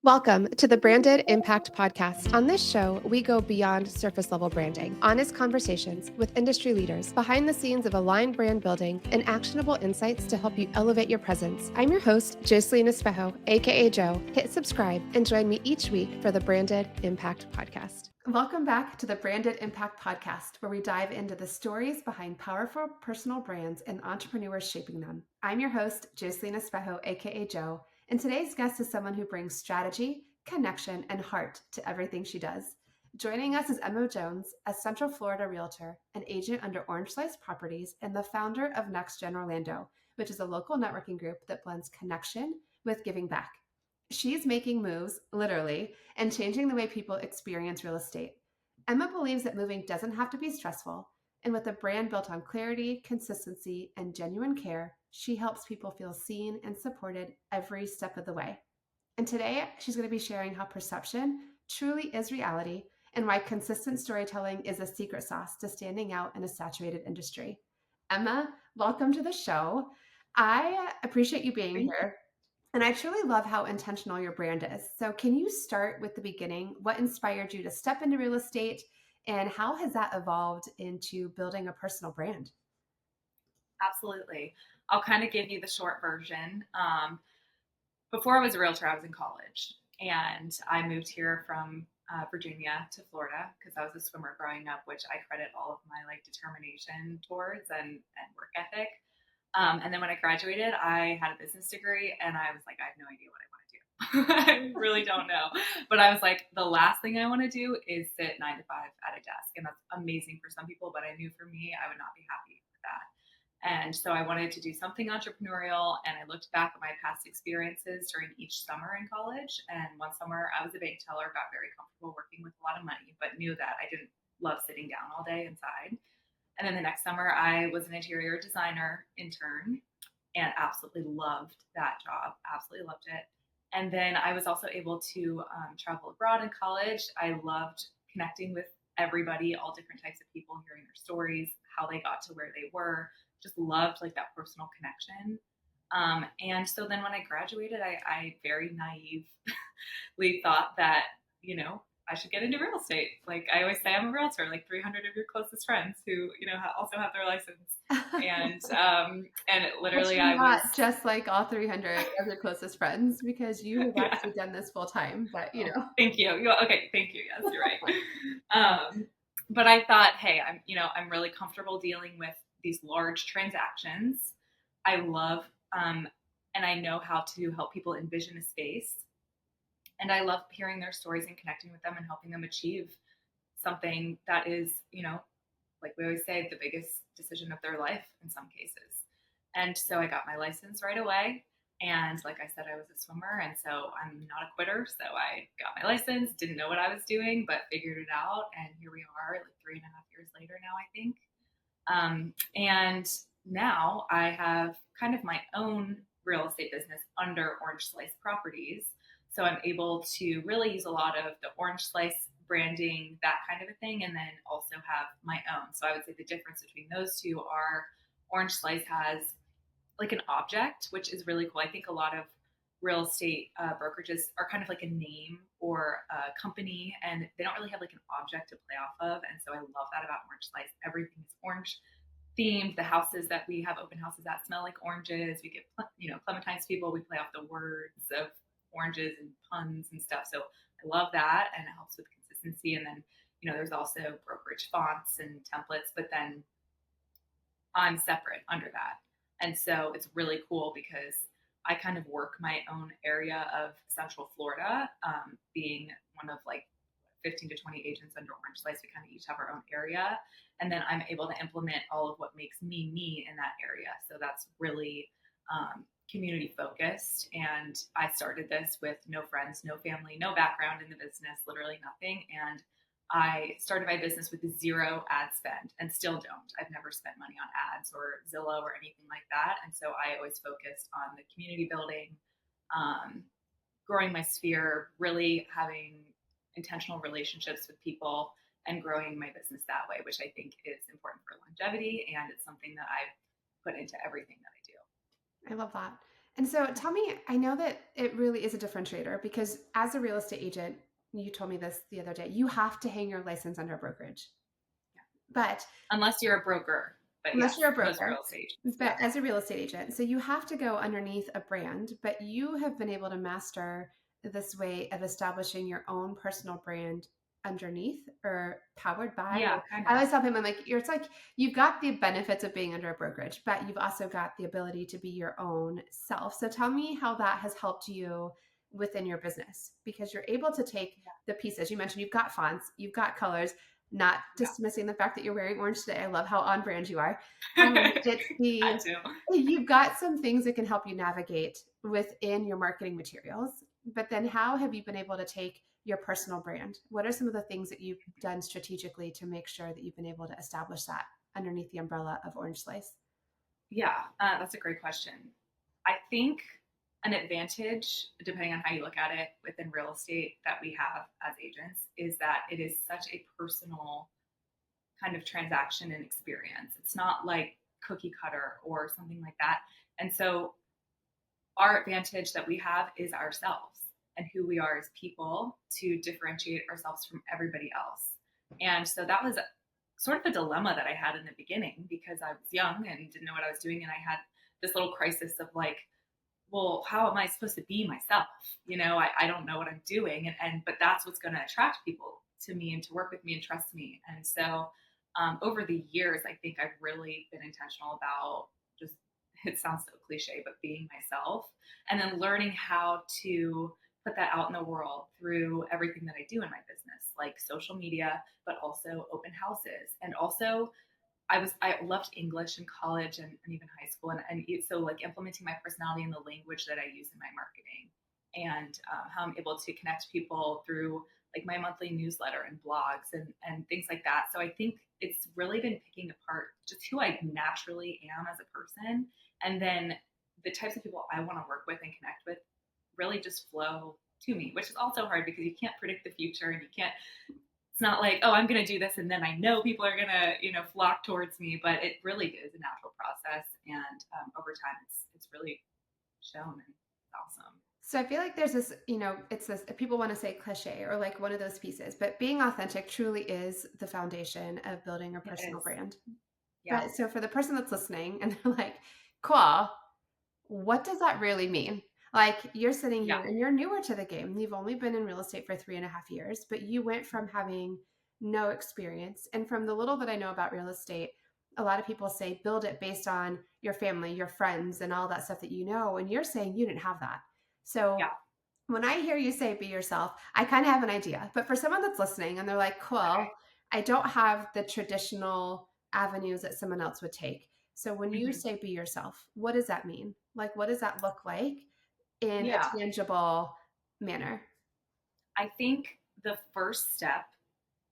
Welcome to the Branded Impact Podcast. On this show, we go beyond surface level branding, honest conversations with industry leaders, behind the scenes of aligned brand building, and actionable insights to help you elevate your presence. I'm your host, Jocelyn Espejo, aka Joe. Hit subscribe and join me each week for the Branded Impact Podcast. Welcome back to the Branded Impact Podcast, where we dive into the stories behind powerful personal brands and entrepreneurs shaping them. I'm your host, Jocelyn Espejo, aka Joe. And today's guest is someone who brings strategy, connection, and heart to everything she does. Joining us is Emma Jones, a Central Florida realtor, an agent under Orange Slice Properties, and the founder of NextGen Orlando, which is a local networking group that blends connection with giving back. She's making moves, literally, and changing the way people experience real estate. Emma believes that moving doesn't have to be stressful, and with a brand built on clarity, consistency, and genuine care, she helps people feel seen and supported every step of the way. And today, she's going to be sharing how perception truly is reality and why consistent storytelling is a secret sauce to standing out in a saturated industry. Emma, welcome to the show. I appreciate you being here. And I truly love how intentional your brand is. So, can you start with the beginning? What inspired you to step into real estate, and how has that evolved into building a personal brand? Absolutely. I'll kind of give you the short version. Before I was a realtor, I was in college, and I moved here from Virginia to Florida because I was a swimmer growing up, which I credit all of my determination towards and work ethic. And then when I graduated, I had a business degree, and I was like, I have no idea what I want to do. I really don't know. But I was like, the last thing I want to do is sit 9 to 5 at a desk, and that's amazing for some people, but I knew for me, I would not be happy with that. And so I wanted to do something entrepreneurial, and I looked back at my past experiences during each summer in college. And one summer I was a bank teller, got very comfortable working with a lot of money, but knew that I didn't love sitting down all day inside. And then the next summer I was an interior designer intern and absolutely loved that job, absolutely loved it. And then I was also able to travel abroad in college. I loved connecting with everybody, all different types of people, hearing their stories, how they got to where they were. Just loved that personal connection. And so then when I graduated, I very naively thought that, I should get into real estate. Like I always say, I'm a realtor, like 300 of your closest friends who, also have their license. And But literally you're I was, not just like all 300 of your closest friends, because you have yeah. actually done this full time. But Oh, thank you. Okay. Thank you. Yes, you're right. But I thought, hey, I'm really comfortable dealing with these large transactions. I love, and I know how to help people envision a space. And I love hearing their stories and connecting with them and helping them achieve something that is, like we always say, the biggest decision of their life in some cases. And so I got my license right away. And like I said, I was a swimmer. And so I'm not a quitter. So I got my license, didn't know what I was doing, but figured it out. And here we are, like 3.5 years later now, I think. And now I have kind of my own real estate business under Orange Slice Properties. So I'm able to really use a lot of the Orange Slice branding, that kind of a thing, and then also have my own. So I would say the difference between those two are Orange Slice has like an object, which is really cool. I think a lot of real estate brokerages are kind of like a name or a company, and they don't really have like an object to play off of. And so I love that about Orange Slice. Everything is orange themed. The houses that we have open houses that smell like oranges. We get clementines to people. We play off the words of oranges and puns and stuff. So I love that, and it helps with consistency. And then there's also brokerage fonts and templates, but then I'm separate under that. And so it's really cool because I kind of work my own area of Central Florida, being one of like 15 to 20 agents under Orange Slice. We kind of each have our own area. And then I'm able to implement all of what makes me me in that area. So that's really community focused. And I started this with no friends, no family, no background in the business, literally nothing. And I started my business with zero ad spend and still don't. I've never spent money on ads or Zillow or anything like that. And so I always focused on the community building, growing my sphere, really having intentional relationships with people and growing my business that way, which I think is important for longevity. And it's something that I've put into everything that I do. I love that. And so tell me, I know that it really is a differentiator because as a real estate agent, you told me this the other day, you have to hang your license under a brokerage. Yeah. But Unless you're a broker, but unless yes, you're a most broker, real estate agents. but Yeah. as a real estate agent, so you have to go underneath a brand, but you have been able to master this way of establishing your own personal brand underneath or powered by. Yeah, Or kind I of. always tell people, I'm like, it's like you've got the benefits of being under a brokerage, but you've also got the ability to be your own self. So tell me how that has helped you within your business because you're able to take Yeah. the pieces you mentioned. You've got fonts, you've got colors, not Yeah. dismissing the fact that you're wearing orange today. I love how on brand you are. It's That the too. you've got some things that can help you navigate within your marketing materials, but then how have you been able to take your personal brand? What are some of the things that you've done strategically to make sure that you've been able to establish that underneath the umbrella of Orange Slice? Yeah, that's a great question. I think an advantage, depending on how you look at it within real estate that we have as agents, is that it is such a personal kind of transaction and experience. It's not like cookie cutter or something like that. And so our advantage that we have is ourselves and who we are as people to differentiate ourselves from everybody else. And so that was sort of a dilemma that I had in the beginning because I was young and didn't know what I was doing. And I had this little crisis of like, well, how am I supposed to be myself? I don't know what I'm doing. But that's what's going to attract people to me and to work with me and trust me. And so over the years, I think I've really been intentional about just, it sounds so cliche, but being myself and then learning how to put that out in the world through everything that I do in my business, like social media, but also open houses. And also I loved English in college and even high school, and so like implementing my personality in the language that I use in my marketing, and how I'm able to connect people through like my monthly newsletter and blogs and things like that. So I think it's really been picking apart just who I naturally am as a person, and then the types of people I want to work with and connect with really just flow to me, which is also hard because you can't predict the future and you can't it's not like, oh, I'm going to do this and then I know people are going to, flock towards me, but it really is a natural process. And over time, it's really shown and it's awesome. So I feel like there's this, it's this, people want to say cliche or like one of those pieces, but being authentic truly is the foundation of building a It personal is. brand. Yeah. But so for the person that's listening and they're like, cool, what does that really mean? Like you're sitting Yeah. here and you're newer to the game. You've only been in real estate for 3.5 years, but you went from having no experience. And from the little that I know about real estate, a lot of people say build it based on your family, your friends, and all that stuff that you know. And you're saying you didn't have that. So Yeah. when I hear you say be yourself, I kind of have an idea. But for someone that's listening and they're like, cool, Okay. I don't have the traditional avenues that someone else would take. So when you Hmm. say be yourself, what does that mean? Like, what does that look like in a Yeah. tangible manner? I think the first step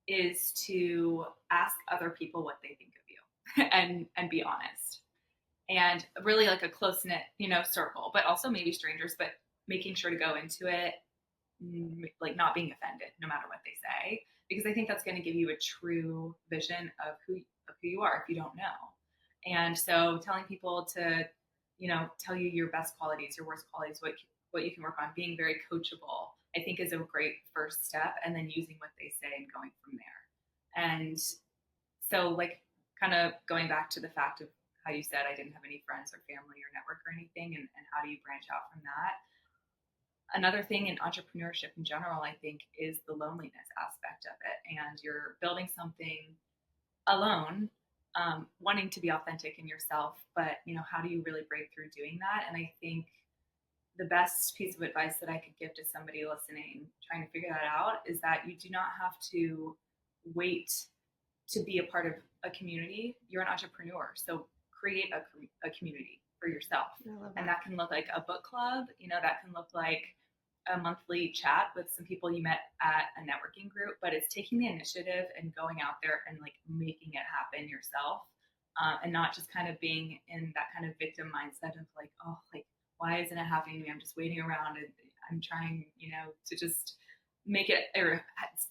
is to ask other people what they think of you and be honest. And really like a close knit, circle, but also maybe strangers, but making sure to go into it like not being offended no matter what they say, because I think that's going to give you a true vision of who you are if you don't know. And so telling people to tell you your best qualities, your worst qualities, what you can work on, being very coachable, I think is a great first step, and then using what they say and going from there. And so like kind of going back to the fact of how you said I didn't have any friends or family or network or anything, and how do you branch out from that. Another thing in entrepreneurship in general, I think, is the loneliness aspect of it. And you're building something alone, wanting to be authentic in yourself, but how do you really break through doing that? And I think the best piece of advice that I could give to somebody listening, trying to figure that out, is that you do not have to wait to be a part of a community. You're an entrepreneur, so create a community for yourself. I love And that. that can look like a book club, that can look like a monthly chat with some people you met at a networking group, but it's taking the initiative and going out there and like making it happen yourself, and not just kind of being in that kind of victim mindset of like, oh, like why isn't it happening to me? I'm just waiting around and I'm trying, to just make it, or it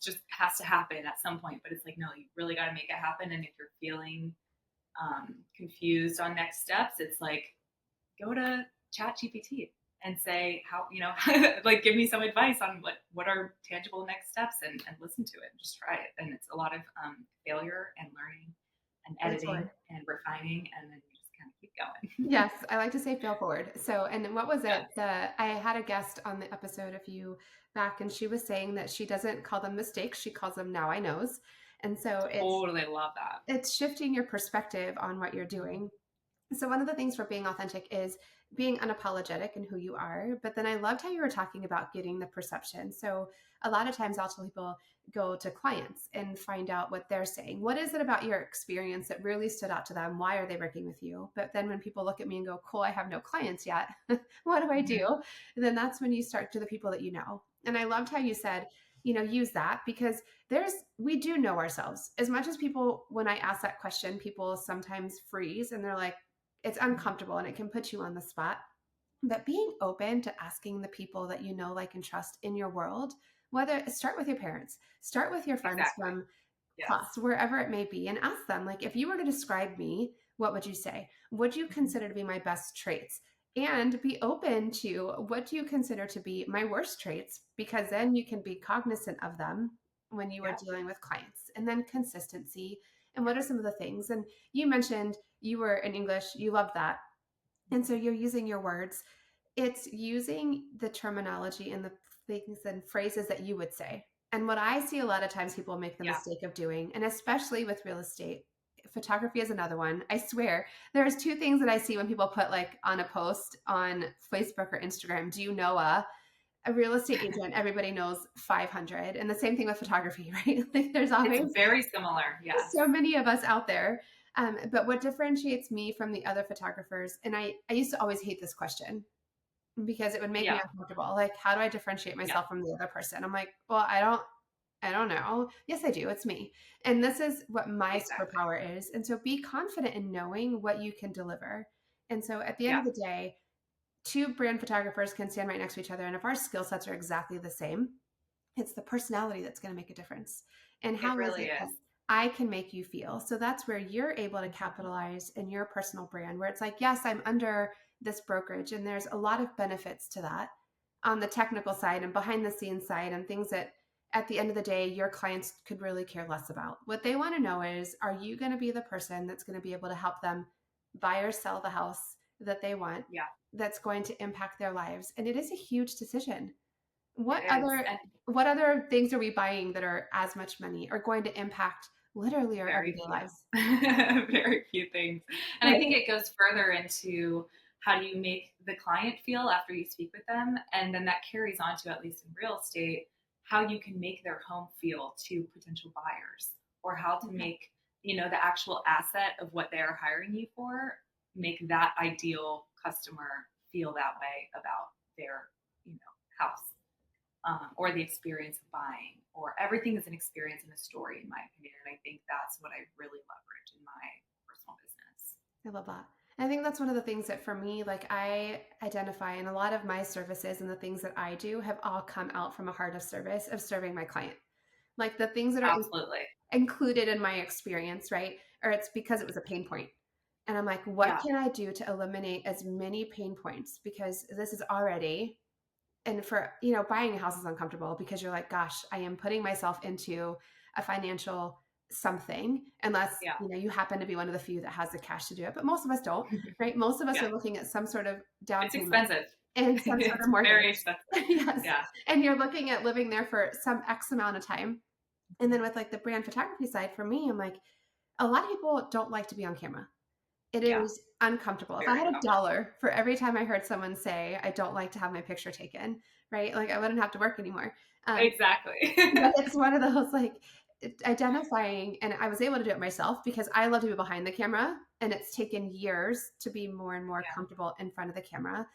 just has to happen at some point. But it's like, no, you really got to make it happen. And if you're feeling confused on next steps, it's like go to chat GPT and say how, like give me some advice on what are tangible next steps, and listen to it and just try it. And it's a lot of failure and learning and That's forward. editing and refining, and then you just kind of keep Yes, going. I like to say fail forward. So, and what was Yes, it? I had a guest on the episode a few back, and she was saying that she doesn't call them mistakes; she calls them now I knows. And so totally love that. it's shifting your perspective on what you're Mhm. doing. So one of the things for being authentic is being unapologetic in who you are. But then I loved how you were talking about getting the perception. So a lot of times I'll tell people go to clients and find out what they're saying. What is it about your experience that really stood out to them? Why are they working with you? But then when people look at me and go, cool, I have no clients yet. What do I do? Mhm. And then that's when you start to the people that you know. And I loved how you said, use that because we do know ourselves as much as people, when I ask that question, people sometimes freeze and they're like, it's Mhm. uncomfortable and it can put you on the spot. But being open to asking the people that you know, like, and trust in your world, whether start with your parents, start with your friends Exactly. from Yes. class, wherever it may be, and ask them, like, if you were to describe me, what would you say? What do you Mhm. consider to be my best traits? And be open to what do you consider to be my worst traits? Because then you can be cognizant of them when you are Yeah. dealing with clients. And then consistency. And what are some of the things? And you mentioned you were in English, you love that. And so you're using your words. It's using the terminology and the things and phrases that you would say. And what I see a lot of times people make the Yeah. mistake of doing, and especially with real estate, photography is another one. I swear, there's two things that I see when people put like on a post on Facebook or Instagram. Do you know a real estate agent? Everybody knows 500. And the same thing with photography, right? Like there's It's always very similar. Yes. so many of us out there. But what differentiates me from the other photographers, and I used to always hate this question because it would make me Yeah. uncomfortable. Like, how do I differentiate Yeah. myself from the other person? I'm like, well, I don't know. Yes, I do. It's me. And this is what my Exactly. superpower is. And so be confident in knowing what you can deliver. And so at the end Yeah. of the day, two brand photographers can stand right next to each other. And if our skill sets are exactly the same, it's the personality that's going to make a difference. And It how is really it that is. I can make you feel? So that's where you're able to Mhm. capitalize in your personal brand, where it's like, yes, I'm under this brokerage, and there's a lot of benefits to that on the technical side and behind the scenes side, and things that at the end of the day, your clients could really care less about. What they want to know is, are you going to be the person that's going to be able to help them buy or sell the house that they want, Yeah, that's going to impact their lives? And it is a huge decision. it What is. other And what other things are we buying that are as much money or going to impact literally our very everyday few. lives? Very few things. And I think Right? it goes further into how do you make the client feel after you speak with them? And then that carries on to, at least in real estate, how you can make their home feel to potential buyers, or how to Okay. make, the actual asset of what they're hiring you for, make that ideal customer feel that way about their, house. Or the experience of buying, or everything is an experience and a story, in my opinion. And I think that's what I really leverage in my personal business. I love that. I think that's one of the things that for me, like I identify in a lot of my services and the things that I do have all come out from a heart of service of serving my client. Like the things that are Absolutely. included in my experience, right? Or it's because it was a pain point. And I'm like, what Yeah. can I do to eliminate as many pain points? Because this is already, and for buying a house is uncomfortable because you're like, gosh, I am putting myself into a financial something, unless Yeah. you happen to be one of the few that has the cash to do it, but most of us don't. Right? Most of us Yeah. are looking at some sort of down It's payment expensive. and some sort It's of mortgage. very expensive. Yes. Yeah. And you're looking at living there for some x amount of time. And then with like the brand photography side, for me, I'm like, a lot of people don't like to be on camera. It Yeah. is uncomfortable. If I Very had a uncomfortable. dollar for every time I heard someone say, I don't like to have my picture taken, right? Like I wouldn't have to work anymore. Exactly. But it's one of those like identifying, and I was able to do it myself because I love to be behind the camera, and it's taken years to be more and more Yeah. comfortable in front of the camera.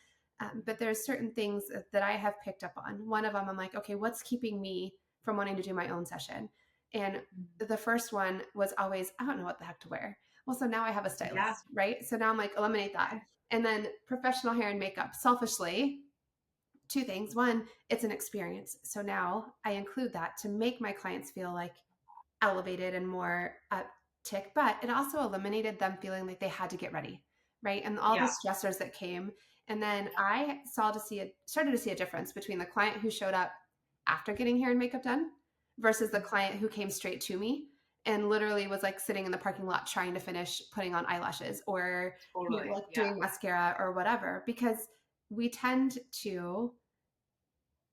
But there's certain things that I have picked up on. One of them, I'm like, okay, what's keeping me from wanting to do my own session? And Mhm. the first one was always, I don't know what the heck to wear. Well, so now I have a Yeah. stylist, right? So now I'm like, eliminate that. Okay. And then professional hair and makeup. Selfishly, two things. One, it's an experience. So now I include that to make my clients feel like elevated and more uptick, but it also eliminated them feeling like they had to get ready, right? And all the Yeah. stressors that came. And then I started to see a difference between the client who showed up after getting hair and makeup done versus the client who came straight to me and literally was like sitting in the parking lot trying to finish putting on eyelashes or Totally. like Yeah. doing mascara or whatever, because we tend to,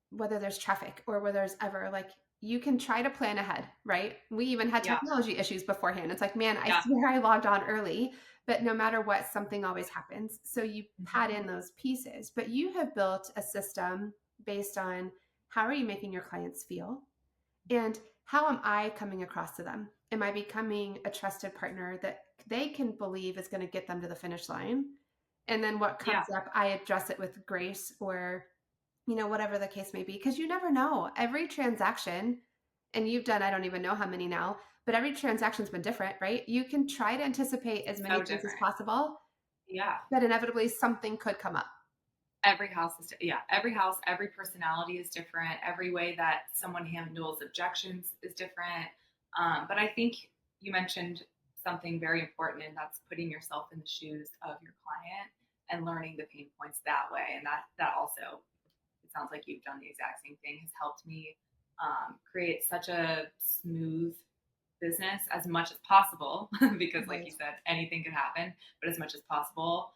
whether there's traffic or whether there's ever like, you can try to plan ahead, right? We even had Yeah. technology issues beforehand. It's like, man, I Yeah. swear I logged on early, but no matter what, something always happens. So you pad Mhm. in those pieces, but you have built a system based on how are you making your clients feel and how am I coming across to them? Am I becoming a trusted partner that they can believe is going to get them to the finish line? And then what Yeah. comes up, I address it with grace or whatever the case may be, because you never know. Every transaction, and you've done, I don't even know how many now, but every transaction's been different, right? You can try to anticipate as many So things as different. possible, Yeah. but inevitably something could come up. Every house is, yeah, every house, every personality is different. Every way that someone handles objections is different. But I think you mentioned something very important, and that's putting yourself in the shoes of your client and learning the pain points that way. And that also, it sounds like you've done the exact same thing, has helped me create such a smooth business as much as possible because like Right. you said, anything could happen, but as much as possible,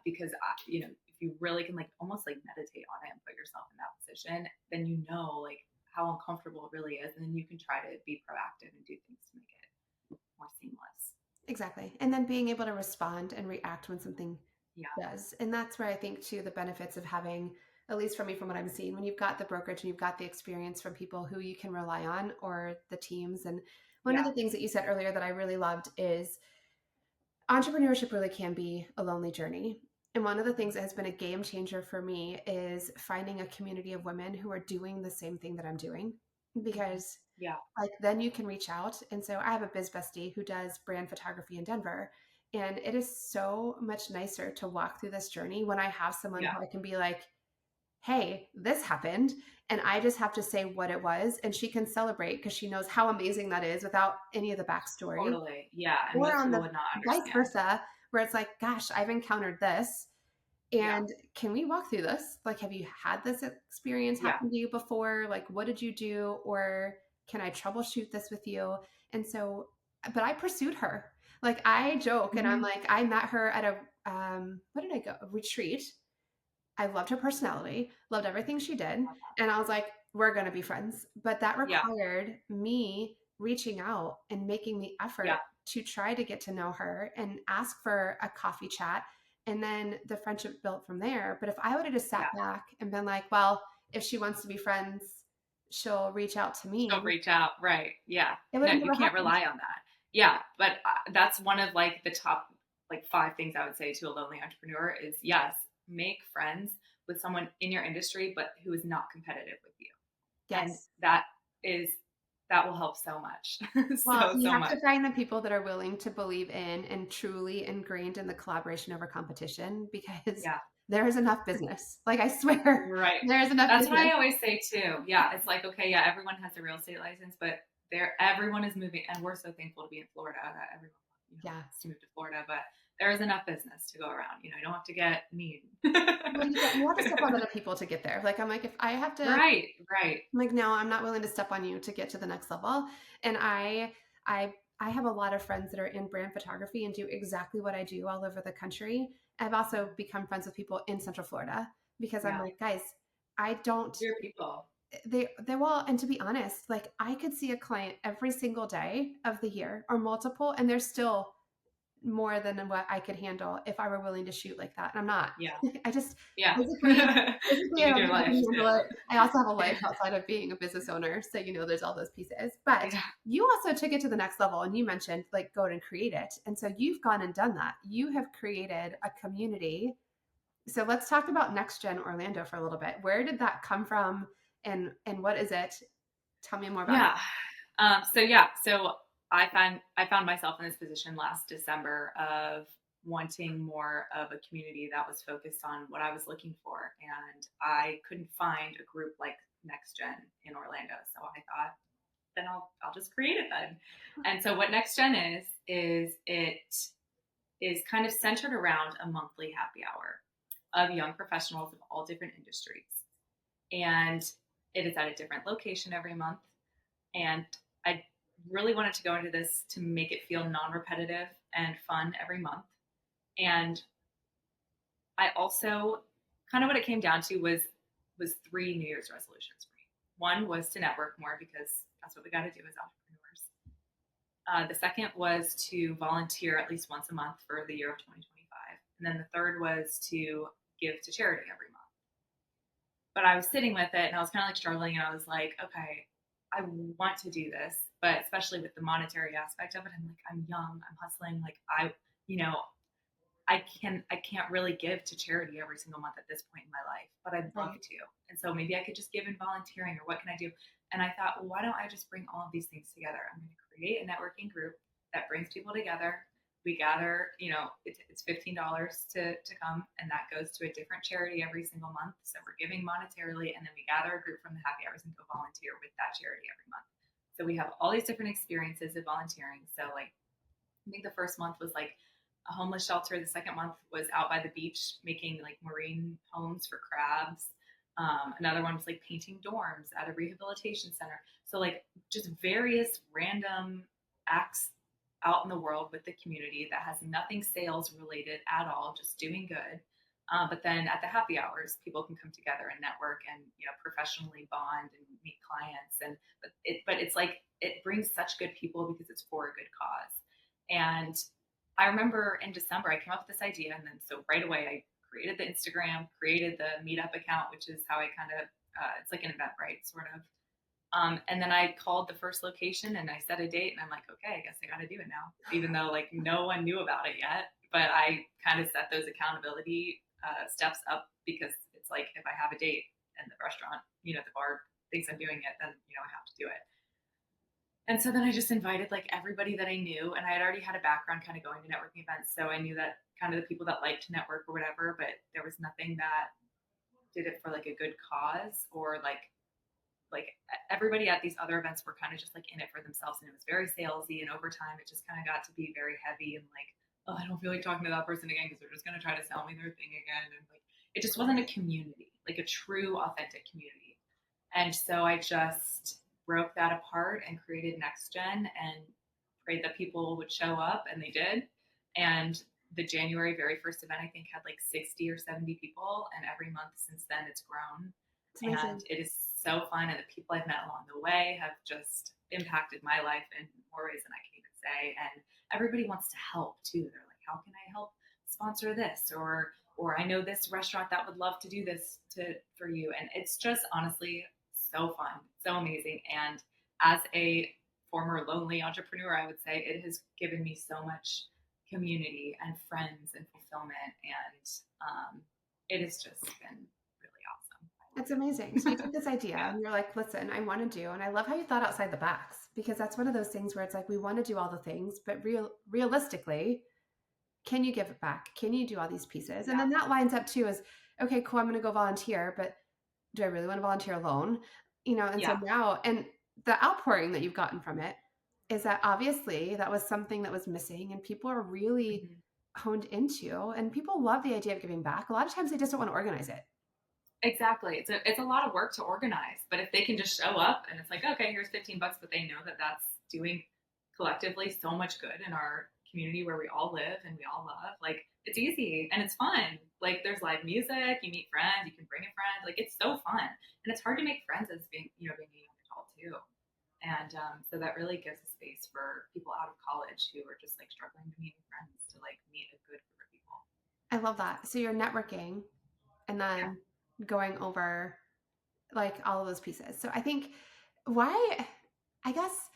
because if you really can like almost like meditate on it and put yourself in that position, then you know like how uncomfortable it really is, and then you can try to be proactive and do things to make it more seamless. Exactly. And then being able to respond and react when something Yeah. does. And that's where I think too the benefits of having, at least for me from what I'm seeing, when you've got the brokerage and you've got the experience from people who you can rely on or the teams. And one of Yeah. the things that you said earlier that I really loved is entrepreneurship really can be a lonely journey. And one of the things that has been a game changer for me is finding a community of women who are doing the same thing that I'm doing. Mhm. Because Yeah. like then you can reach out. And so I have a biz bestie who does brand photography in Denver. And it is so much nicer to walk through this journey when I have someone Yeah. who I can be like, hey, this happened. And I just have to say what it was. And she can celebrate because she knows how amazing that is without any of the backstory. Totally. Yeah. And Or most on people the would not vice understand. versa, where it's like, gosh, I've encountered this. Yeah. And can we walk through this? Like, have you had this experience Yeah. happen to you before? Like, what did you do? Or can I troubleshoot this with you? And so, but I pursued her. Like, I joke and I'm Hmm. like, I met her at what did I go? A retreat. I loved her personality, loved everything she did. And I was like, we're going to be friends. But that Yeah. required me reaching out and making the Yeah. effort to try to get to know her and ask for a coffee chat. And then the friendship built from there. But if I would have just sat Yeah. back and been like, well, if she wants to be friends, she'll reach out to She'll me, reach out. Right. Yeah. it would No, have you never can't happened. rely on that. Yeah. But that's one of like the top like five things I would say to a lonely entrepreneur is yes, make friends with someone in your industry, but who is not competitive with you. And Yes. is, that will help so much. Well, So, you so have much. to find the people that are willing to believe in and truly ingrained in the collaboration over competition because Yeah. there is enough business. Like I swear, Right. there is enough That's what business. I always say too. Yeah. It's like, okay, yeah, everyone has a real estate license, but everyone is moving, and we're so thankful to be in Florida that everyone, Yeah. wants to move to Florida, but there is enough business to go around. You don't have to get mean. Well, you have to step on other people to get there. Like I'm like, if I have to, I'm Right. Right. like, no, I'm not willing to step on you to get to the next level. And I have a lot of friends that are in brand photography and do exactly what I do all over the country. I've also become friends with people in Central Florida because I'm Yeah. like, guys, I don't Dear people. they will, and to be honest, like I could see a client every single day of the year or multiple and they're still more than what I could handle if I were willing to shoot like that. And I'm not. Yeah. I just Yeah. physically You I need don't your think I life can too. handle it. I also have a Yeah. life outside of being a business owner. So there's all those pieces. But Yeah. you also took it to the next level and you mentioned like go and create it. And so you've gone and done that. You have created a community. So let's talk about NextGen Orlando for a little bit. Where did that come from and what is it? Tell me more about it. Yeah. So I found myself in this position last December of wanting more of a community that was focused on what I was looking for, and I couldn't find a group like NextGen in Orlando. So I thought, then I'll just create it then. And so what NextGen is it is kind of centered around a monthly happy hour. of young professionals of all different industries. And it is at a different location every month. And I really wanted to go into this to make it feel non-repetitive and fun every month. And I also kind of what it came down to was three New Year's resolutions for me. One was to network more because that's what we got to do as entrepreneurs. The second was to volunteer at least once a month for the year of 2025. And then the third was to give to charity every month. But I was sitting with it and I was kind of like struggling and I was like, okay, I want to do this, but especially with the monetary aspect of it, I'm like, I'm young, I'm hustling. Like you know, I can't really give to charity every single month at this point in my life, but I'd love Right. to. And so maybe I could just give in volunteering or what can I do? And I thought, well, why don't I just bring all of these things together? I'm going to create a networking group that brings people together. We gather, it's $15 to come, and that goes to a different charity every single month. So we're giving monetarily, and then we gather a group from the happy hours and go volunteer with that charity every month. So we have all these different experiences of volunteering. So like I think the first month was like a homeless shelter. The second month was out by the beach making like marine homes for crabs. Another one was like painting dorms at a rehabilitation center. So like just various random acts out in the world with the community that has nothing sales related at all, just doing good. But then at the happy hours, people can come together and network and professionally bond and meet clients. And but it's like it brings such good people because it's for a good cause. And I remember in December, I came up with this idea. And then so right away, I created the Instagram, created the Meetup account, which is how I kind of, it's like an Eventbrite sort of. And then I called the first location and I set a date and I'm like, okay, I guess I got to do it now, even though like no one knew about it yet. But I kind of set those accountability steps up because it's like if I have a date and the restaurant, the bar thinks I'm doing it, then, I have to do it. And so then I just invited like everybody that I knew, and I had already had a background kind of going to networking events. So I knew that kind of the people that liked to network or whatever, but there was nothing that did it for like a good cause or like everybody at these other events were kind of just like in it for themselves and it was very salesy and over time it just kind of got to be very heavy and like, oh, I don't feel like talking to that person again because they're just going to try to sell me their thing again. And like it just wasn't a community, like a true authentic community. And so I just broke that apart and created NextGen and prayed that people would show up, and they did. And the January very first event, I think, had like 60 or 70 people. And every month since then, it's grown. It's And amazing. it is so fun. And the people I've met along the way have just impacted my life in more ways than I can even say. And everybody wants to help too. They're like, how can I help sponsor this? Or I know this restaurant that would love to do this for you. And it's just honestly so fun, so amazing. And as a former lonely entrepreneur, I would say it has given me so much community and friends and fulfillment. And it has just been really awesome. I It's love amazing. So you took this it. idea Yeah. and you're like, listen, I want to do, and I love how you thought outside the box because that's one of those things where it's like we want to do all the things, but realistically, can you give it back? Can you do all these pieces? And Yeah. then that lines up too as, okay, cool, I'm going to go volunteer, but do I really want to volunteer alone? And so Yeah. now, and the outpouring that you've gotten from it is that obviously that was something that was missing and people are really Mhm. honed into, and people love the idea of giving back. A lot of times they just don't want to organize it. Exactly. It's a lot of work to organize, but if they can just show up and it's like, okay, here's $15, but they know that that's doing collectively so much good in our community where we all live and we all love, like it's easy and it's fun. Like there's live music, you meet friends, you can bring a friend, like it's so fun. And it's hard to make friends as being a young adult too. And so that really gives a space for people out of college who are just like struggling to meet friends to like meet a good group of people. I love that. So you're networking and Yeah. then going over like all of those pieces. So I think why, I guess,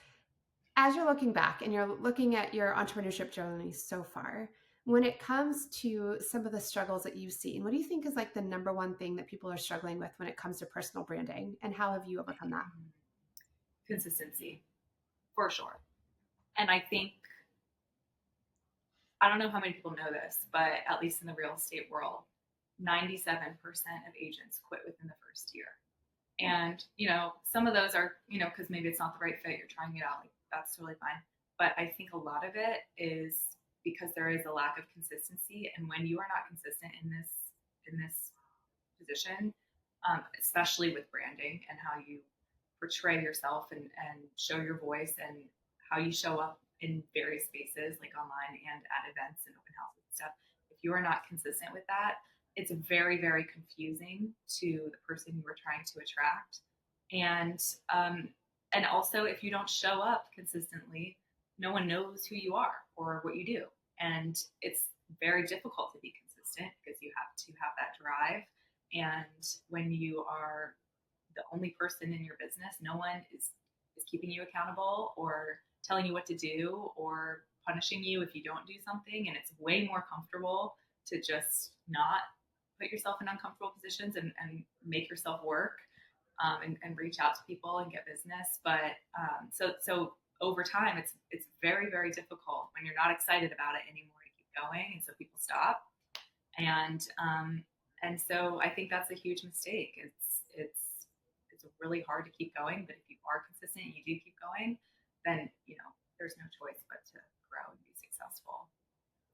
as you're looking back and you're looking at your entrepreneurship journey so far, when it comes to some of the struggles that you've seen, what do you think is like the number one thing that people are struggling with when it comes to personal branding? And how have you overcome that? Mhm. Consistency for sure. And I think, I don't know how many people know this, but at least in the real estate world, 97% of agents quit within the first year. And, some of those are, because maybe it's not the right fit, you're trying it out, like that's totally fine. But I think a lot of it is because there is a lack of consistency. And when you are not consistent in this in this position, especially with branding and how you portray yourself and show your voice and how you show up in various spaces like online and at events and open houses and stuff. If you are not consistent with that, it's very, very confusing to the person you are trying to attract. And also, if you don't show up consistently, no one knows who you are or what you do. And it's very difficult to be consistent because you have to have that drive. And when you are the only person in your business, no one is keeping you accountable or telling you what to do or punishing you if you don't do something. And it's way more comfortable to just not put yourself in uncomfortable positions and make yourself work, and reach out to people and get business. But so over time, it's very, very difficult when you're not excited about it anymore to keep going, and so people stop. And so I think that's a huge mistake. It's really hard to keep going, but if you are consistent and you do keep going, then there's no choice but to grow and be successful.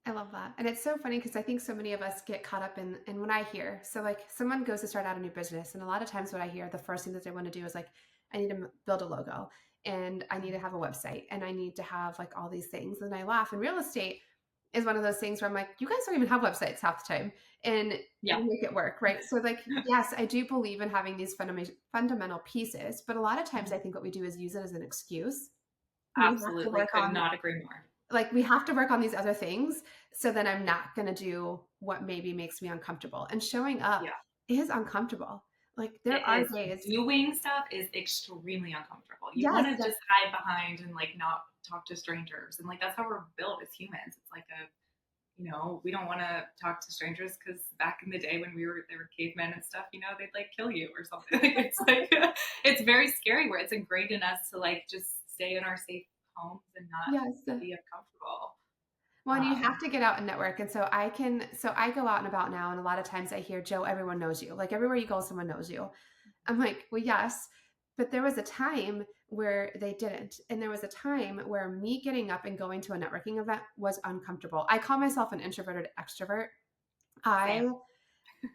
I love that. And it's so funny because I think so many of us get caught up in when I hear, so like someone goes to start out a new business. And a lot of times what I hear, the first thing that they want to do is like, I need to build a logo and I need to have a website and I need to have like all these things. And I laugh. And real estate is one of those things where I'm like, you guys don't even have websites half the time and Yeah. you make it work. Right. So like, yes, I do believe in having these fundamental pieces, but a lot of times I think what we do is use it as an excuse. We have to Absolutely. work Could on not agree more. like we have to work on these other things so then I'm not going to do what maybe makes me uncomfortable. And showing up Yeah. is uncomfortable. Like there It are is. days. Doing stuff is extremely uncomfortable. You Yes. want to just hide behind and like not talk to strangers. And like that's how we're built as humans. It's like we don't want to talk to strangers because back in the day when they were cavemen and stuff, they'd like kill you or something. It's like it's very scary where it's ingrained in us to like just stay in our safe homes and not Yes. be uncomfortable. Well, and you have Um, to get out and network. And so I go out and about now. And a lot of times I hear, Joe, everyone knows you. Like everywhere you go, someone knows you. I'm like, well, yes. But there was a time where they didn't. And there was a time where me getting up and going to a networking event was uncomfortable. I call myself an introverted extrovert. I Same.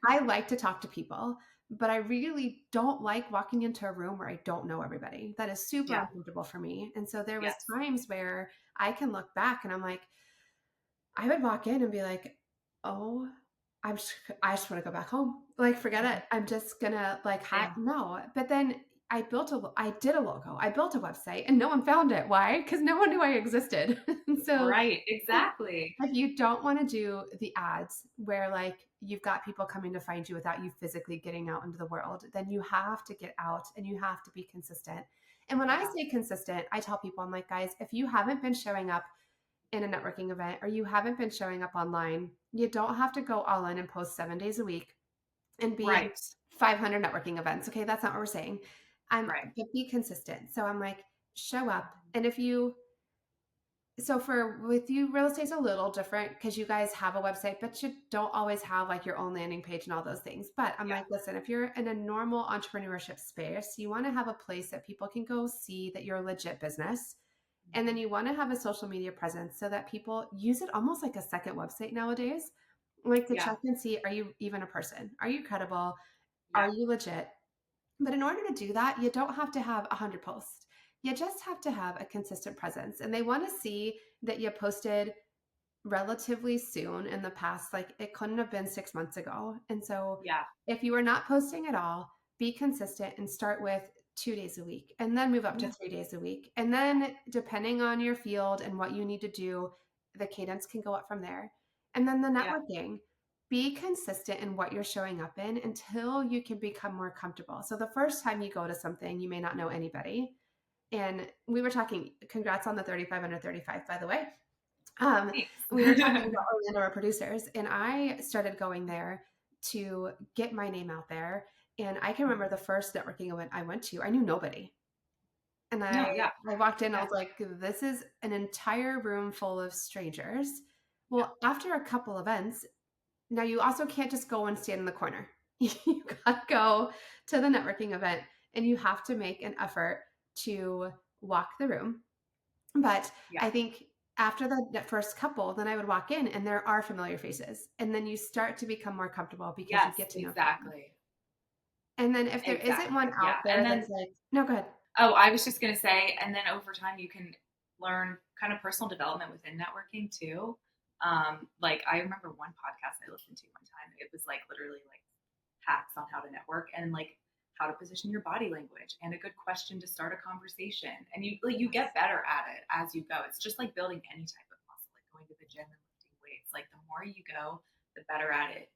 I like to talk to people, but I really don't like walking into a room where I don't know everybody. That is super Yeah. uncomfortable for me. And so there was Yes. times where I can look back and I'm like, I would walk in and be like, "Oh, I just want to go back home. Like, forget Mhm. it. I'm just gonna like hi Same. no." But then I did a logo. I built a website and no one found it. Why? Because no one knew I existed. And so Right. if Exactly. if you don't want to do the ads where like you've got people coming to find you without you physically getting out into the world, then you have to get out and you have to be consistent. And when I Yeah. say consistent, I tell people, I'm like, guys, if you haven't been showing up in a networking event or you haven't been showing up online, you don't have to go all in and post 7 days a week and be in Right. 500 networking events. Okay, that's not what we're saying. Right. But be consistent. So I'm like, show up. And if you, so for with you, real estate's a little different because you guys have a website, but you don't always have like your own landing page and all those things. But I'm Yeah. like, listen, if you're in a normal entrepreneurship space, you want to have a place that people can go see that you're a legit business. And then Mhm. you want to have a social media presence so that people use it almost like a second website nowadays, like to Yeah. check and see, are you even a person? Are you credible? Are Yeah. you legit? But in order to do that, you don't have to have 100 posts. You just have to have a consistent presence. And they want to see that you posted relatively soon in the past. Like it couldn't have been 6 months ago. And so Yeah. if you are not posting at all, be consistent and start with 2 days a week and then move up to Yeah. 3 days a week. And then depending on your field and what you need to do, the cadence can go up from there. And then the Yeah. networking, be consistent in what you're showing up in until you can become more comfortable. So the first time you go to something, you may not know anybody. And we were talking, congrats on the 35 under 35, by the way. Thanks. We were talking about Orlando, our producers, and I started going there to get my name out there. And I can remember the first networking event I went to, I knew nobody. And No, yeah. I walked in, I Yeah. was like, this is an entire room full of strangers. Yeah. Well, after a couple events, now you also can't just go and stand in the corner. You gotta go to the networking event and you have to make an effort to walk the room. But Yeah. I think after the first couple, then I would walk in and there are familiar faces. And then you start to become more comfortable because you Yes, get to know people. exactly. And then if there isn't Exactly. one Yeah. out And there then that's like, no, go ahead. oh, I was just gonna say, and then over time you can learn kind of personal development within networking too. Like I remember one podcast I listened to one time. It was like literally like hacks on how to network and like how to position your body language and a good question to start a conversation. And you Yes. get better at it as you go. It's just like building any type of muscle, like going to the gym and lifting weights. Like the more you go, the better at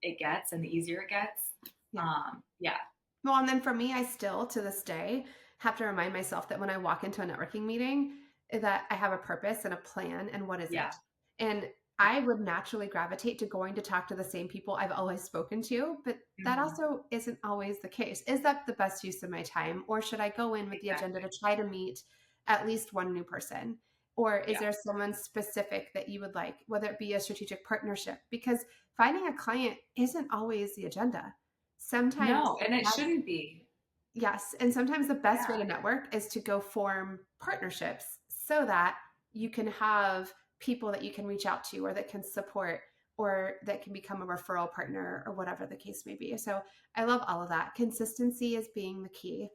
it gets and the easier it gets. Yeah. Yeah. Well, and then for me, I still to this day have to remind myself that when I walk into a networking meeting, that I have a purpose and a plan and what is Yeah. it? And Yeah. I would naturally gravitate to going to talk to the same people I've always spoken to, but that Hmm. also isn't always the case. Is that the best use of my time? Or should I go in with the agenda Exactly. to try to meet at least one new person? Or is Yeah. there someone specific that you would like, whether it be a strategic partnership? Because finding a client isn't always the agenda. Sometimes No, and it that's shouldn't be. Yes, and sometimes the best way Yeah. to network is to go form partnerships so that you can have people that you can reach out to or that can support or that can become a referral partner or whatever the case may be. So I love all of that. Consistency is being the key.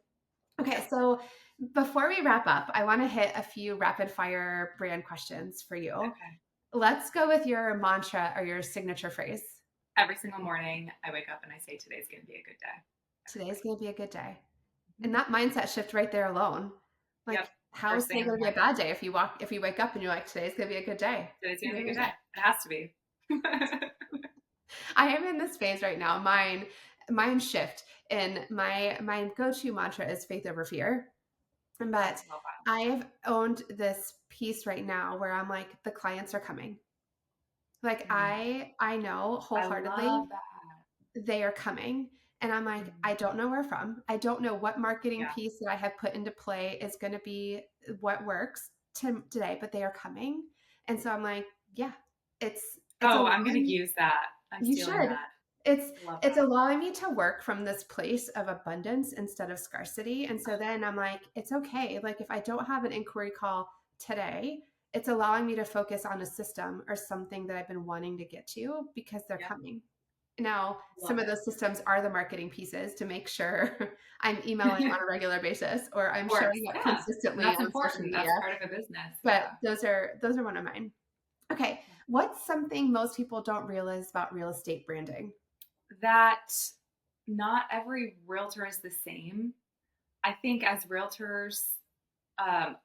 Okay, Yep. so before we wrap up, I want to hit a few rapid fire brand questions for you. Okay. Let's go with your mantra or your signature phrase. Every single morning, I wake up and I say, today's going to be a good day. Every Today's morning. going to be a good day. And Mhm. that mindset shift right there alone, like Yep. how is First thing today in the going to be a morning. bad day if you wake up and you're like, today's going to be a good day. Today's going to be a Maybe good a day. day. It has to be. I am in this phase right now. Mine shift, and my go-to mantra is faith over fear. Oh, But love that. I have owned this piece right now where I'm like, the clients are coming. Like Mm. I know I wholeheartedly love that. they are coming. And I'm like, I Mhm. don't know where from. I don't know what marketing Yeah. piece that I have put into play is going to be what works today, but they are coming. And so I'm like, yeah, it's Oh, I'm going to allowing use that. I'm you stealing should. that. It's I love it's that. allowing me to work from this place of abundance instead of scarcity. And so then I'm like, it's okay. Like if I don't have an inquiry call today, it's allowing me to focus on a system or something that I've been wanting to get to because they're Yep. coming. Now, some Love of it. those systems are the marketing pieces to make sure I'm emailing on a regular basis or Of I'm course. showing up Yeah. And consistently that's on social important. media. That's part of a business. But Yeah. those are one of mine. Okay, Yeah. what's something most people don't realize about real estate branding? That not every realtor is the same. I think as realtors,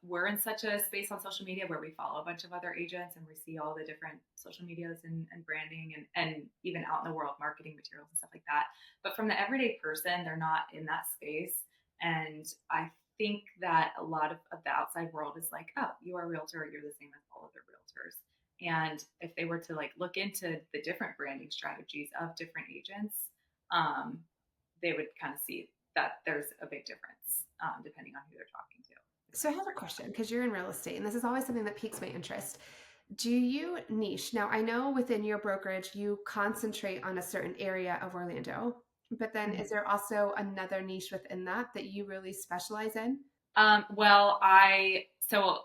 we're in such a space on social media where we follow a bunch of other agents and we see all the different social medias and branding and even out in the world, marketing materials and stuff like that. But from the everyday person, they're not in that space. And I think that a lot of the outside world is like, oh, you are a realtor, you're the same as all other realtors. And if they were to like look into the different branding strategies of different agents, um, they would kind of see that there's a big difference depending on who they're talking to. So I have a question because you're in real estate and this is always something that piques my interest. Do you niche? Now, I know within your brokerage, you concentrate on a certain area of Orlando, but then is Mhm. there also another niche within that you really specialize in? Well, I so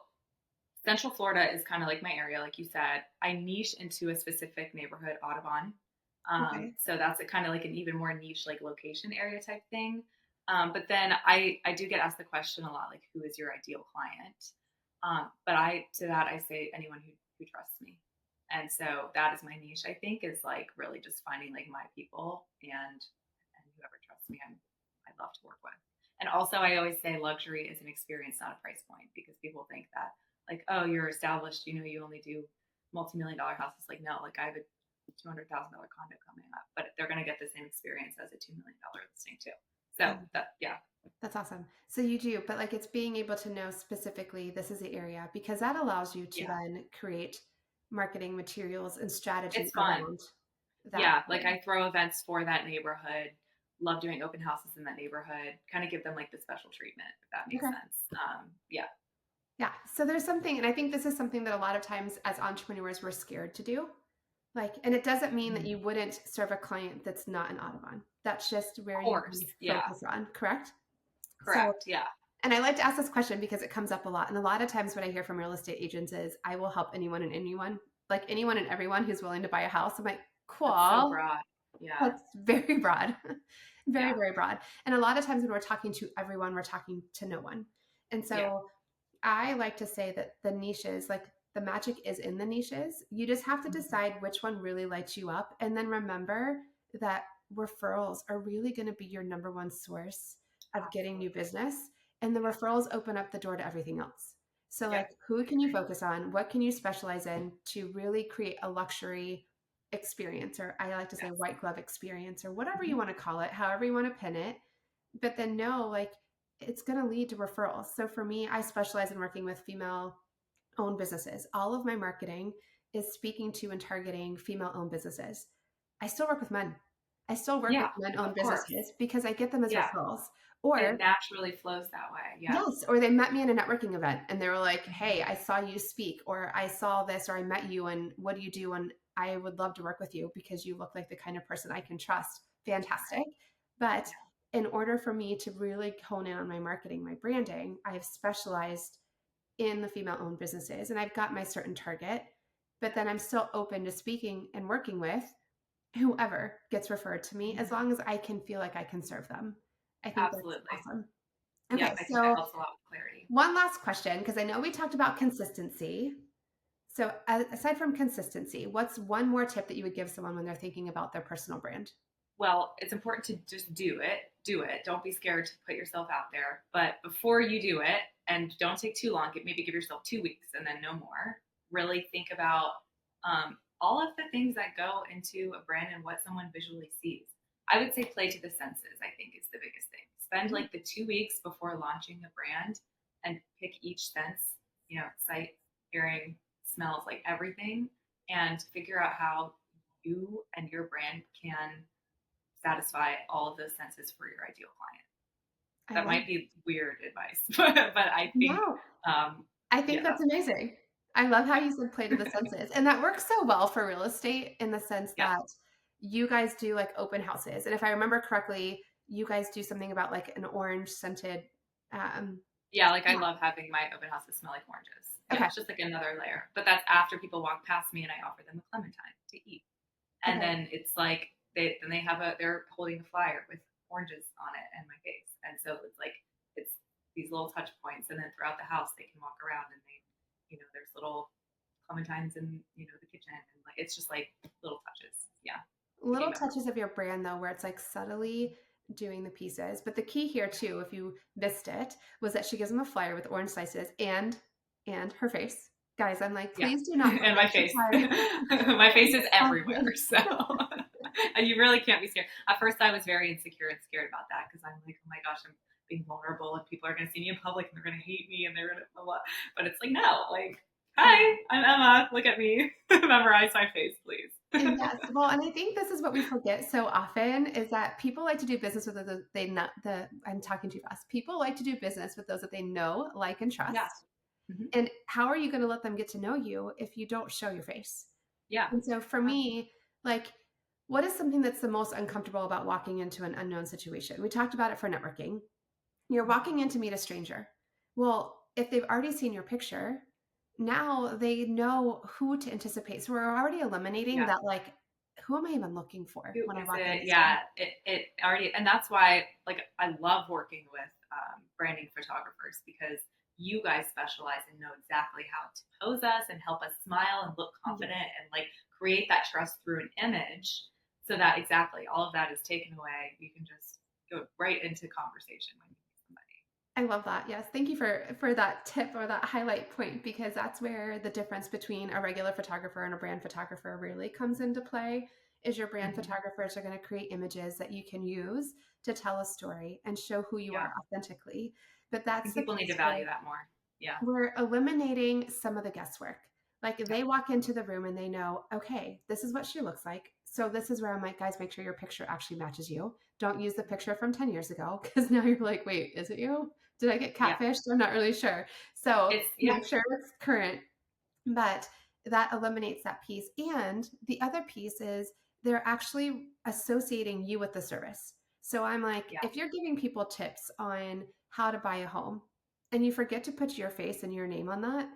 Central Florida is kind of like my area, like you said. I niche into a specific neighborhood, Audubon. Okay. So that's a kind of like an even more niche, like location area type thing. But then I do get asked the question a lot, like who is your ideal client? But I to that I say anyone who trusts me. And so that is my niche. I think is like really just finding like my people and whoever trusts me, I love to work with. And also, I always say luxury is an experience, not a price point, because people think that like, oh, you're established, you only do multi-million-dollar houses. Like, no, like I have a $200,000 condo coming up, but they're going to get the same experience as a $2 million listing too. So that, yeah, That's awesome. So you do, but like it's being able to know specifically this is the area because that allows you to yeah, then create marketing materials and strategy it's fun. around that. Yeah, like I throw events for that neighborhood. Love doing open houses in that neighborhood. Kind of give them like the special treatment, if that makes Okay. sense. Yeah, Yeah. So there's something, and I think this is something that a lot of times as entrepreneurs we're scared to do. Like, and it doesn't mean that mhm. you wouldn't serve a client that's not an Audubon. That's just Of where you course. can Yeah, focus on, correct? So, correct. Yeah, And I like to ask this question because it comes up a lot. And a lot of times what I hear from real estate agents is I will help anyone, like anyone and everyone who's willing to buy a house. I'm like, That's so cool. broad. Yeah. That's very broad. Very, Yeah. very broad. And a lot of times when we're talking to everyone, we're talking to no one. And Yeah. so I like to say that the niches, like the magic is in the niches. You just have to Mhm. decide which one really lights you up. And then remember that referrals are really going to be your number one source of getting new Absolutely. business. And the Yeah. referrals open up the door to everything else. So, Yeah. like, who I can you agree. focus on? What can you specialize in to really create a luxury experience, or I like to say Yes. white glove experience, or whatever you Mhm. want to call it, however you want to pin it. But then know, like, it's going to lead to referrals. So for me, I specialize in working with female owned businesses. All of my marketing is speaking to and targeting female owned businesses. I still work with men. I still work with Yeah. men owned Of course. businesses because I get them as Yeah. referrals. It Or naturally flows that way. Yeah. yes, or they met me in a networking event and they were like, Mhm. "Hey, I saw you speak," or "I saw this," or "I met you and what do you do?" And I would love to work with you because you look like the kind of person I can trust. Fantastic. Right. But Yeah. in order for me to really hone in on my marketing, my branding, I have specialized in the female owned businesses and I've got my certain target, but then I'm still open to speaking and working with whoever gets referred to me as Mhm. long as I can feel like I can serve them. I think that's Absolutely. awesome. Yep. Okay, I think that so helps a lot with clarity. one last question, because I know we talked about Yeah. consistency. So, aside from consistency, what's one more tip that you would give someone when they're thinking about their personal brand? Well, it's important to just do it. Do it. Don't be scared to put yourself out there. But before you do it, and don't take too long, maybe give yourself 2 weeks and then no more. Really think about all of the things that go into a brand and what someone visually sees. I would say play to the senses, I think, is the biggest thing. Spend Mhm. like the 2 weeks before launching a brand and pick each sense, sight, hearing, smells, like everything, and figure out how you and your brand can satisfy all of those senses for your ideal client. I That love might be weird advice, but I think, No, um, I think yeah, that's that's amazing. I love how yeah, you said play to the senses. And that works so well for real estate in the sense yeah, that you guys do like open houses. And if I remember correctly, you guys do something about like an orange scented um yeah. Like I yeah. love having my open houses smell like oranges. Yeah, Okay. it's just like another layer. But that's after people walk past me and I offer them a clementine to eat. And Okay. then it's like they're holding a flyer with oranges on it and my face. And so it's like it's these little touch points, and then throughout the house they can walk around and there's little clementines in the kitchen, and like it's just like little touches. Yeah, to be Little touches memorable. of your brand though where it's like subtly doing the pieces, but the key here Yeah, too, if you missed it, was that she gives them a flyer with orange slices and her face. Guys, I'm like, yeah. please do not And forget my to face, tag my face is everywhere. Austin. So and you really can't be scared. At first, I was very insecure and scared about that because I'm like, oh my gosh, I'm being vulnerable and people are going to see me in public and they're going to hate me and they're going to blah, blah. But it's like, no, like, hi, I'm Emma. Look at me. Memorize my face, please. And yes, well, and I think this is what we forget so often is that people like to do business with those they not the I'm talking too fast. People like to do business with those that they know, like, and Yeah. trust. Hmm. And how are you going to let them get to know you if you don't show your face? Yeah. And so for Exactly. me, like, what is something that's the most uncomfortable about walking into an unknown situation? We talked about it for networking. You're Mhm. walking in to meet a stranger. Well, if they've already seen your picture, now they know who to anticipate. So we're already eliminating Yeah. that, like, who am I even looking for Who when I is walk in it? this room? Yeah, it already, and that's why, like, I love working with branding photographers because you guys specialize and know exactly how to pose us and help us smile and look confident Yes. and like create that trust through an image, so that exactly all of that is taken away. You can just go right into conversation when you meet somebody. I love that. Yes. Thank you for that tip or that highlight point because that's where the difference between a regular photographer and a brand photographer really comes into play. Is your brand Hmm. photographers are going to create images that you can use to tell a story and show who you Yeah, are authentically. But I that's think the people need to piece where value that more. Yeah, we're eliminating some of the guesswork. Like they walk into the room and they know, okay, this is what she looks like. So this is where I'm like, guys, make sure your picture actually matches you. Don't use the picture from 10 years ago because now you're like, wait, is it you? Did I get yeah, catfished? I'm not really sure. So yeah, make sure it's current, but that eliminates that piece. And the other piece is they're actually associating you with the service. So I'm like, yeah, if you're giving people tips on how to buy a home, and you forget to put your face and your name on that,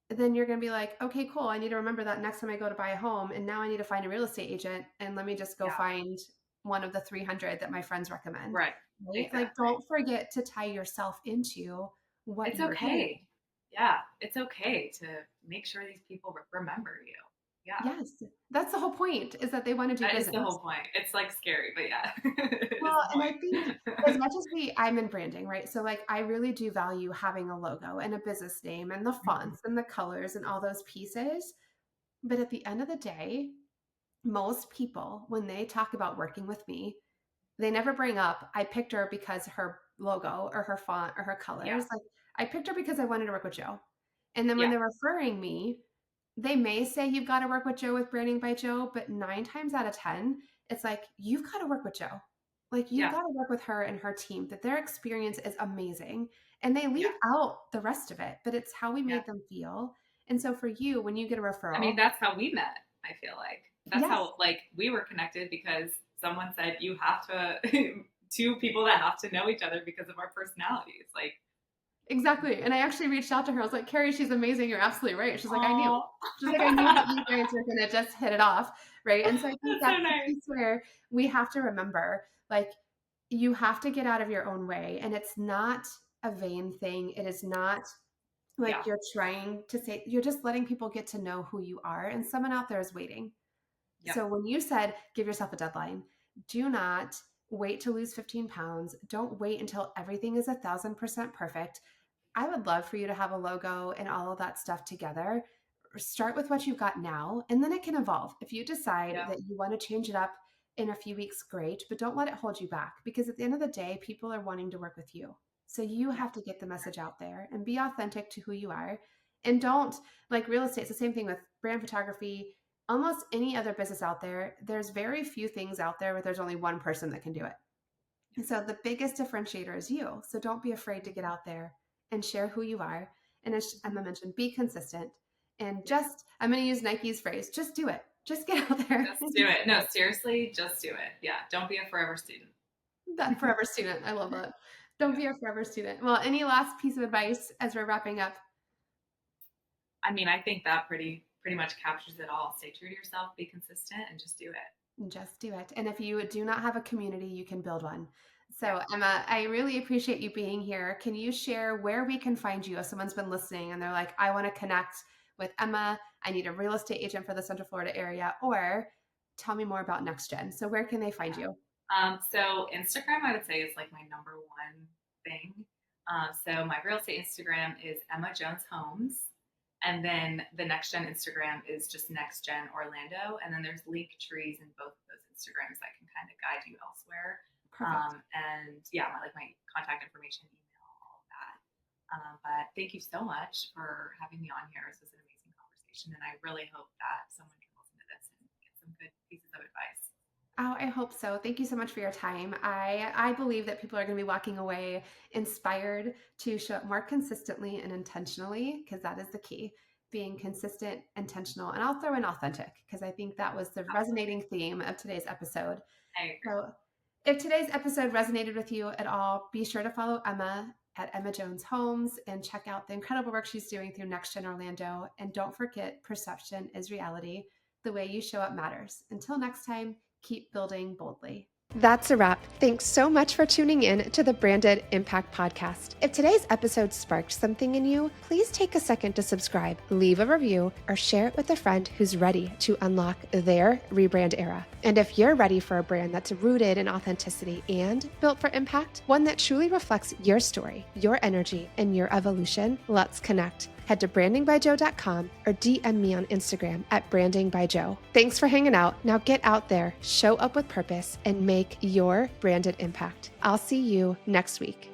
then you're going to be like, okay, cool. I need to remember that next time I go to buy a home. And now I need to find a real estate agent. And let me just go Yeah. find one of the 300 that my friends recommend. Right. Right? Like, Exactly. don't forget to tie yourself into what It's you're doing. okay. Yeah. It's okay to make sure these people remember you. Yeah. Yes. That's the whole point, is that they want to do That is the business. whole point. It's like scary, but yeah, it is Well, the and I think as point. much as I'm in branding, right? So like I really do value having a logo and a business name and the Mhm. fonts and the colors and all those pieces. But at the end of the day, most people, when they talk about working with me, they never bring up, I picked her because her logo or her font or her Yeah. colors. Like, I picked her because I wanted to work with Joe. And then when Yeah. they're referring me, they may say you've got to work with Joe with Branding by Joe, but 9 times out of 10, it's like, you've got to work with Joe. Like, you've Yeah. got to work with her and her team, that their experience is amazing. And they leave Yeah. out the rest of it, but it's how we Yeah. made them feel. And so for you, when you get a I mean, referral, that's how we met, I feel like. That's yes, how like we were connected because someone said you have to two people that have to know each other because of our personalities. Like, exactly. And I actually reached out to her. I was like, Carrie, she's amazing. You're absolutely right. She's like, I knew. oh, She's like, I knew that you guys were going to just hit it off. Right. And so I think that's so that's the nice. piece where we have to remember, like, you have to get out of your own way. And it's not a vain thing. It is not Yeah. like you're trying to say, you're just letting people get to know who you are. And someone out there is waiting. Yep. So when you said give yourself a deadline, do not wait to lose 15 pounds. Don't wait until everything is 1,000% perfect. I would love for you to have a logo and all of that stuff together. Start with what you've got now, and then it can evolve. If you decide Yeah. that you want to change it up in a few weeks, great, but don't let it hold you back, because at the end of the day, people are wanting to work with you. So you Yeah. have to get the message out there and be authentic to who you are. And don't, like real estate, it's the same thing with brand photography, almost any other business out there. There's very few things out there where there's only one person that can do it. And so the biggest differentiator is you. So don't be afraid to get out there and share who you are. And as Mhm. Emma mentioned, be consistent. And Yeah. just, I'm going to use Nike's phrase, just do it. Just get out there Just and do just it. do No, it. seriously, just do it. Yeah. Don't be a forever student. That forever student. I love that. Don't Yeah. be a forever student. Well, any last piece of advice as we're wrapping up? I mean, I think that pretty much captures it all. Stay true to yourself, be consistent, and just do it. Just do it. And if you do not have a community, you can build one. Yeah. So, Emma, I really appreciate you being here. Can you share where we can find you if someone's been listening and they're like, I want to connect with Emma, I need a real estate agent for the Central Florida area, or tell me more about NextGen. So, where can they find Yeah. you? So Instagram, I would say, is like my number one thing. So my real estate Instagram is Emma Jones Homes, and then the NextGen Instagram is just NextGen Orlando, and then there's link trees in both of those Instagrams that can kind of guide you elsewhere. Perfect. And yeah, my contact information, email, all of that. But thank you so much for having me on here. This was an amazing conversation, and I really hope that someone can listen to this and get some good pieces of advice. Oh, I hope so. Thank you so much for your time. I believe that people are going to be walking away inspired to show up more consistently and intentionally, because that is the key. Being consistent, intentional, and I'll throw in authentic, because I think that was the Absolutely. resonating theme of today's episode. I agree. So, if today's episode resonated with you at all, be sure to follow Emma at Emma Jones Homes and check out the incredible work she's doing through NextGen Orlando. And don't forget, perception is reality. The way you show up matters. Until next time, keep building boldly. That's a wrap. Thanks so much for tuning in to the Branded Impact Podcast. If today's episode sparked something in you, please take a second to subscribe, leave a review, or share it with a friend who's ready to unlock their rebrand era. And if you're ready for a brand that's rooted in authenticity and built for impact, one that truly reflects your story, your energy, and your evolution, let's connect. Head to brandingbyjoe.com or DM me on Instagram at brandingbyjoe. Thanks for hanging out. Now get out there, show up with purpose, and make your branded impact. I'll see you next week.